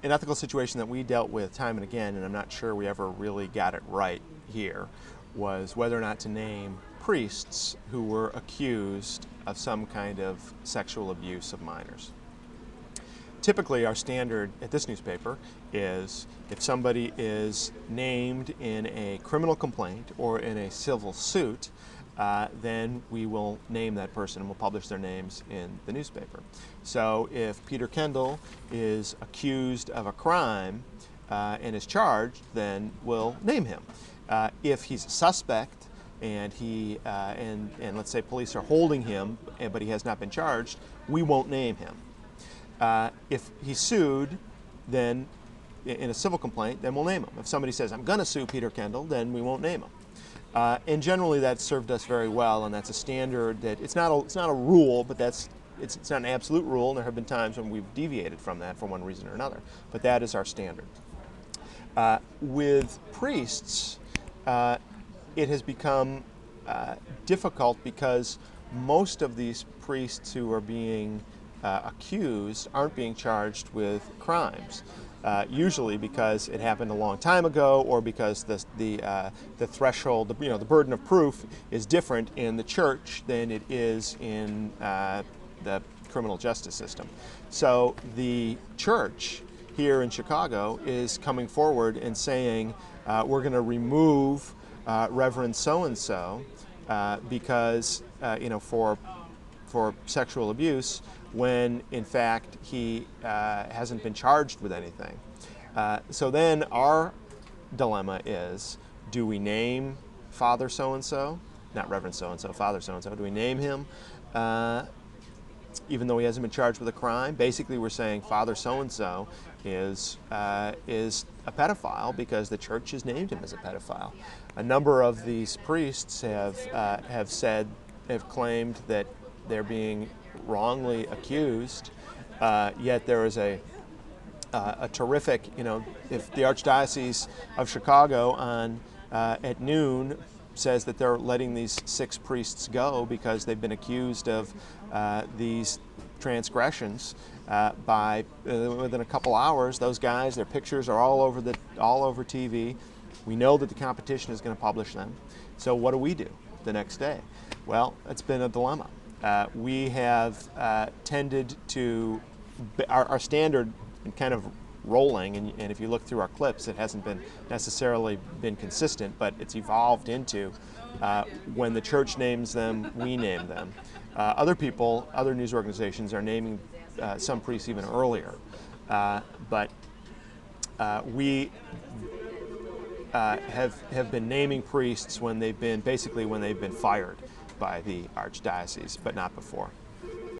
an ethical situation that we dealt with time and again, and I'm not sure we ever really got it right here, was whether or not to name priests who were accused of some kind of sexual abuse of minors. Typically, our standard at this newspaper is if somebody is named in a criminal complaint or in a civil suit, then we will name that person and we'll publish their names in the newspaper. So if Peter Kendall is accused of a crime and is charged, then we'll name him. If he's a suspect and and let's say police are holding him, but he has not been charged, we won't name him. If he's sued, then in a civil complaint, then we'll name him. If somebody says, I'm going to sue Peter Kendall, then we won't name him. And generally that's served us very well, and that's a standard that, it's not a rule, but it's not an absolute rule, and there have been times when we've deviated from that for one reason or another, but that is our standard. With priests, it has become difficult because most of these priests who are being accused aren't being charged with crimes. Usually because it happened a long time ago, or because the threshold, the burden of proof is different in the church than it is in the criminal justice system. So the church here in Chicago is coming forward and saying, we're going to remove Reverend so-and-so because, for sexual abuse, when in fact he hasn't been charged with anything. So then our dilemma is, do we name Father so-and-so, not Reverend so-and-so, Father so-and-so, do we name him even though he hasn't been charged with a crime? Basically we're saying Father so-and-so is a pedophile because the church has named him as a pedophile. A number of these priests have claimed that they're being wrongly accused, yet there is a terrific, if the Archdiocese of Chicago at noon says that they're letting these 6 priests go because they've been accused of these transgressions, within a couple hours, those guys, their pictures are all over TV. We know that the competition is going to publish them. So what do we do the next day? Well, it's been a dilemma. We have tended to, our standard kind of rolling, and if you look through our clips, it hasn't been necessarily been consistent, but it's evolved into when the church names them, we name them. Other people, other news organizations are naming some priests even earlier, but we have been naming priests when they've been fired by the Archdiocese, but not before.